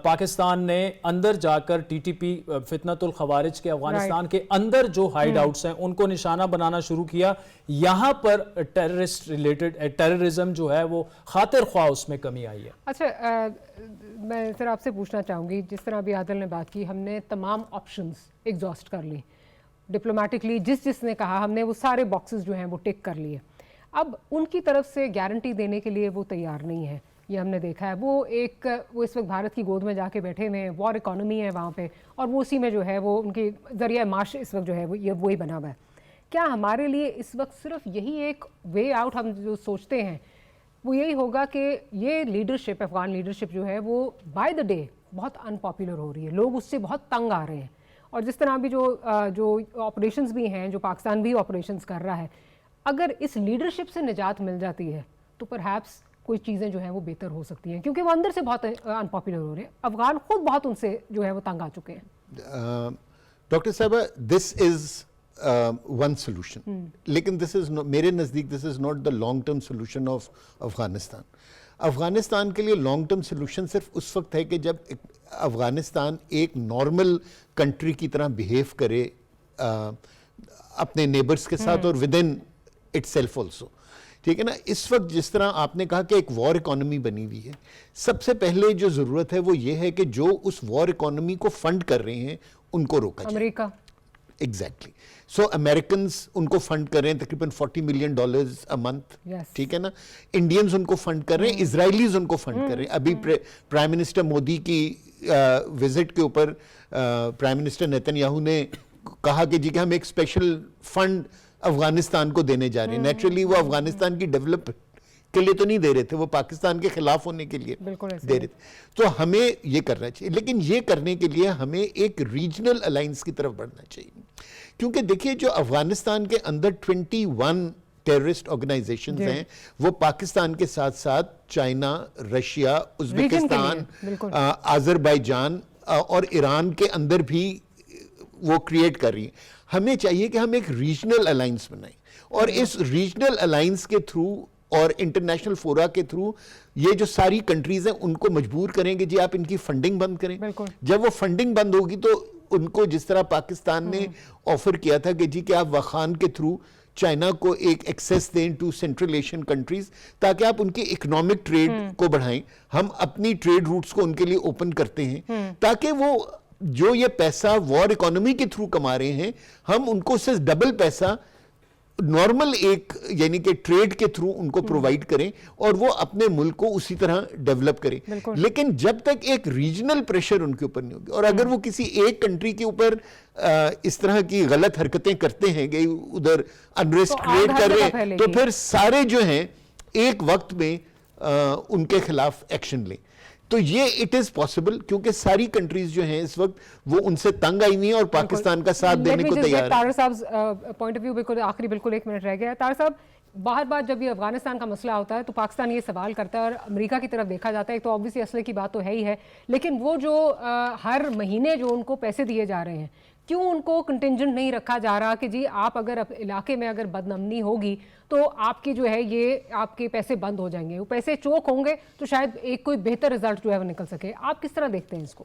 S1: پاکستان نے اندر جا کر ٹی ٹی پی فتنۃ الخوارج کے افغانستان کے اندر جو ہائیڈ آؤٹس ہیں ان کو نشانہ بنانا شروع کیا, یہاں پر ٹیررسٹ ریلیٹڈ ٹیررزم جو ہے وہ خاطر خواہ اس میں کمی آئی ہے.
S2: اچھا, میں سر آپ سے پوچھنا چاہوں گی, جس طرح ابھی عادل نے بات کی, ہم نے تمام آپشنز ایگزاسٹ کر لی ڈپلومیٹکلی, جس نے کہا ہم نے وہ سارے باکسز جو ہیں وہ ٹک کر لیے. اب ان کی طرف سے گارنٹی دینے کے لیے وہ تیار نہیں ہے, یہ ہم نے دیکھا ہے. وہ اس وقت بھارت کی گود میں جا کے بیٹھے ہوئے ہیں, وار اکانومی ہے وہاں پہ, اور وہ اسی میں جو ہے وہ ان کی ذریعہ معاش اس وقت جو ہے وہی بنا ہوا ہے. کیا ہمارے لیے اس وقت صرف یہی ایک وے آؤٹ ہم جو سوچتے ہیں وہ یہی ہوگا کہ یہ لیڈرشپ, افغان لیڈرشپ جو ہے وہ بائی دا ڈے بہت ان پاپولر ہو رہی ہے, لوگ اس سے بہت تنگ آ رہے ہیں, اور جس طرح بھی جو آپریشنز بھی ہیں, جو پاکستان بھی آپریشنز کر رہا ہے, اگر اس لیڈرشپ سے نجات مل جاتی ہے تو پرہیپس کوئی چیزیں جو ہیں وہ بہتر ہو سکتی ہیں, کیونکہ وہ اندر سے بہت ان پاپولر ہو رہے ہیں. افغان خود بہت ان سے جو ہے وہ تنگ آ چکے ہیں.
S3: ڈاکٹر صاحبہ, دس از ون سولوشن, لیکن دس از میرے نزدیک this is not the long term solution of Afghanistan. Afghanistan کے لیے لانگ ٹرم سولوشن صرف اس وقت ہے کہ جب افغانستان ایک نارمل کنٹری کی طرح بیہیو کرے اپنے نیبرز کے ساتھ اور with in it self also. ٹھیک ہے نا. اس وقت جس طرح آپ نے کہا کہ ایک وار اکانومی بنی ہوئی ہے, سب سے پہلے جو ضرورت ہے وہ یہ ہے کہ جو اس وار اکانومی کو فنڈ کر رہے ہیں ان کو روکا جائے.
S2: امریکہ
S3: ایگزیکٹلی. سو امریکنز ان کو فنڈ کر رہے ہیں تقریباً $40 ملین اے منتھ. ٹھیک ہے نا. انڈینز ان کو فنڈ کر رہے ہیں, اسرائیلیز ان کو فنڈ کر رہے ہیں. ابھی پرائم منسٹر مودی کی وزٹ کے اوپر پرائم منسٹر نیتن یاہو نے کہا کہ جی کہ ہم ایک اسپیشل فنڈ افغانستان کو دینے جا رہے ہیں. نیچرلی وہ افغانستان کی ڈیولپ کے لیے تو نہیں دے رہے تھے, وہ پاکستان کے خلاف ہونے کے لیے دے رہے تھے. تو ہمیں یہ کرنا چاہیے, لیکن یہ کرنے کے لیے ہمیں ایک ریجنل الائنس کی طرف بڑھنا چاہیے. کیونکہ دیکھیے جو افغانستان کے اندر 21 ٹیررسٹ آرگنائزیشنز ہیں وہ پاکستان کے ساتھ ساتھ چائنا, رشیا, ازبکستان, آذربائیجان اور ایران کے اندر بھی وہ کریٹ کر رہی ہیں. ہمیں چاہیے کہ ہم ایک ریجنل الائنس بنائیں, اور اس ریجنل الائنس کے تھرو اور انٹرنیشنل فورا کے تھرو یہ جو ساری کنٹریز ہیں ان کو مجبور کریں کہ جی آپ ان کی فنڈنگ بند کریں. جب وہ فنڈنگ بند ہوگی تو ان کو جس طرح پاکستان نے آفر کیا تھا کہ جی کہ آپ وخان کے تھرو چائنا کو ایک ایکسیس دیں ٹو سینٹرل ایشین کنٹریز تاکہ آپ ان کی اکنامک ٹریڈ کو بڑھائیں. ہم اپنی ٹریڈ روٹس کو ان کے لیے اوپن کرتے ہیں تاکہ وہ جو یہ پیسہ وار اکانومی کے تھرو کما رہے ہیں ہم ان کو اس سے ڈبل پیسہ نارمل ایک یعنی کہ ٹریڈ کے تھرو ان کو پرووائڈ کریں اور وہ اپنے ملک کو اسی طرح ڈیولپ کریں. لیکن جب تک ایک ریجنل پریشر ان کے اوپر نہیں ہوگی, اور اگر وہ کسی ایک کنٹری کے اوپر اس طرح کی غلط حرکتیں کرتے ہیں کہ ادھر انریسٹ کریٹ کر رہے ہیں تو پھر سارے جو ہیں ایک وقت میں ان کے خلاف ایکشن لیں. تو یہ اٹ از پاسبل کیونکہ ساری کنٹریز جو ہیں اس وقت وہ ان سے تنگ آئی ہوئی ہیں اور پاکستان کا ساتھ دینے کو تیار ہیں.
S2: طاہر صاحب پوائنٹ آف ویو بالکل آخری بالکل 1 منٹ رہ گیا ہے. طاہر صاحب بار جب یہ افغانستان کا مسئلہ ہوتا ہے تو پاکستان یہ سوال کرتا ہے اور امریکہ کی طرف دیکھا جاتا ہے. ایک تو آبویسلی اسلحے کی بات تو ہے ہی ہے, لیکن وہ جو ہر مہینے جو ان کو پیسے دیے جا رہے ہیں کیوں ان کو کنٹینجنٹ نہیں رکھا جا رہا کہ جی آپ اگر علاقے میں اگر بدامنی ہوگی تو آپ کی جو ہے یہ آپ کے پیسے بند ہو جائیں گے, وہ پیسے چوک ہوں گے تو شاید ایک کوئی بہتر رزلٹ جو ہے وہ نکل سکے. آپ کس طرح دیکھتے ہیں اس کو؟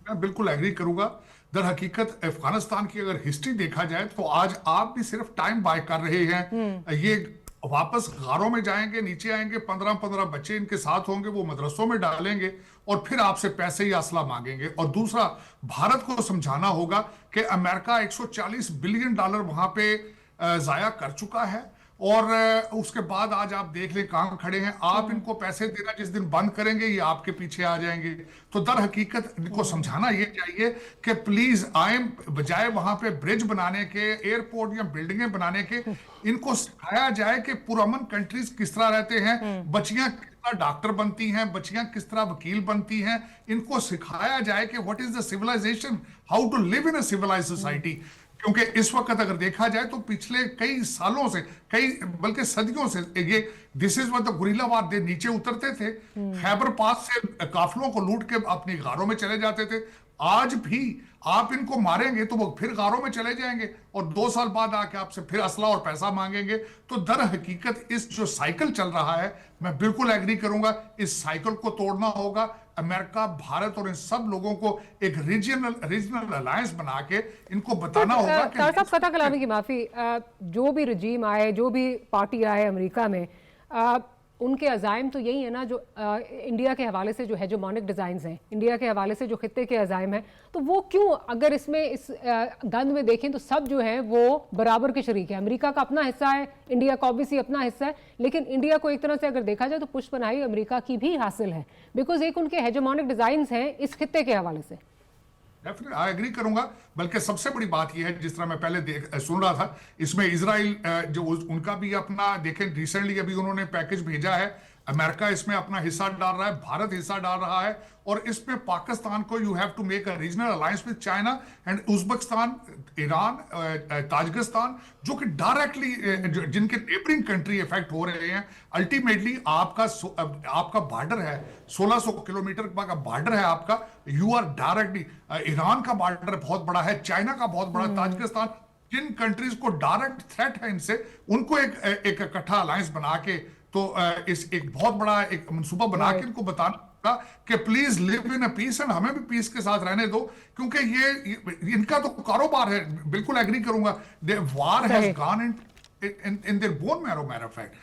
S4: میں بالکل ایگری کروں گا. در حقیقت افغانستان کی اگر ہسٹری دیکھا جائے تو آج آپ بھی صرف ٹائم بائی کر رہے ہیں. یہ واپس غاروں میں جائیں گے, نیچے آئیں گے, 15 بچے ان کے ساتھ ہوں گے, وہ مدرسوں میں ڈالیں گے اور پھر آپ سے پیسے یا اسلحہ مانگیں گے. اور دوسرا بھارت کو سمجھانا ہوگا کہ امریکہ $140 بلین وہاں پہ ضائع کر چکا ہے اور اس کے بعد آج آپ دیکھ لیں کہاں کھڑے ہیں. آپ ان کو پیسے دینا جس دن بند کریں گے یہ آپ کے پیچھے آ جائیں گے. تو در حقیقت ان کو سمجھانا یہ چاہیے کہ پلیز بجائے وہاں پہ برج بنانے کے, ایئرپورٹ یا بلڈنگیں بنانے کے, ان کو سکھایا جائے کہ پرامن کنٹریز کس طرح رہتے ہیں, بچیاں کس طرح ڈاکٹر بنتی ہیں, بچیاں کس طرح وکیل بنتی ہیں. ان کو سکھایا جائے کہ what is the civilization, how to live in a civilized society. کیونکہ اس وقت اگر دیکھا جائے تو پچھلے کئی سالوں سے, بلکہ صدیوں سے یہ this is what the guerrilla war, دے نیچے اترتے تھے, خیبر پاس سے قافلوں کو لوٹ کے اپنی غاروں میں چلے جاتے تھے. آج بھی آپ ان کو ماریں گے تو وہ پھر غاروں میں چلے جائیں گے اور 2 سال بعد آ کے آپ سے پھر اسلحہ اور پیسہ مانگیں گے. تو در حقیقت اس جو سائیکل چل رہا ہے میں بالکل ایگری کروں گا, اس سائیکل کو توڑنا ہوگا. امریکہ, بھارت اور ان سب لوگوں کو ایک ریجنل الائنس بنا کے ان کو بتانا ہوگا کہ
S2: طاہر صاحب قطع کلامی کی معافی, جو بھی رجیم آئے, جو بھی پارٹی آئے امریکہ میں, ان کے عزائم تو یہی ہیں نا جو انڈیا کے حوالے سے جو ہیجمونک ڈیزائنز ہیں, انڈیا کے حوالے سے جو خطے کے عزائم ہیں, تو وہ کیوں اگر اس میں اس گند میں دیکھیں تو سب جو ہیں وہ برابر کے شریک ہیں. امریکہ کا اپنا حصہ ہے, انڈیا کا آبویسلی اپنا حصہ ہے, لیکن انڈیا کو ایک طرح سے اگر دیکھا جائے تو پشت پناہی امریکہ کی بھی حاصل ہے بیکاز ایک ان کے ہیجمونک ڈیزائنز ہیں اس خطے کے حوالے سے.
S4: ایگری کروں گا. بلکہ سب سے بڑی بات یہ ہے جس طرح میں پہلے سن رہا تھا, اس میں اسرائیل جو ان کا بھی اپنا دیکھیں ریسنٹلی ابھی انہوں نے پیکج بھیجا ہے, امریکہ اس میں اپنا حصہ ڈال رہا ہے, بھارت حصہ ڈال رہا ہے, اور اس میں پاکستان کو you have to make a regional alliance with China and Uzbekistan, Iran, Tajikistan, جو کہ ڈائریکٹلی جن کے نیبرنگ کنٹری افیکٹ ہو رہے ہیں. الٹیمیٹلی آپ کا بارڈر ہے 1600 کلومیٹر کا بارڈر ہے آپ کا, یو آر ڈائریکٹلی, ایران کا بارڈر بہت بڑا ہے, چائنا کا بہت بڑا, تاجکستان, جن کنٹریز کو ڈائریکٹ تھریٹ ہے ان سے, ان کو ایک اکٹھا الائنس بنا کے تو اس ایک بہت بڑا ایک منصوبہ بنا کے ان کو بتانا کہ please leave in piece and ہمیں بھی پیس کے ساتھ رہنے دو, کیونکہ یہ ان کا تو کاروبار ہے. بالکل ایگری کروں گا. وار ہیز گان ان in their bone marrow, matter of fact.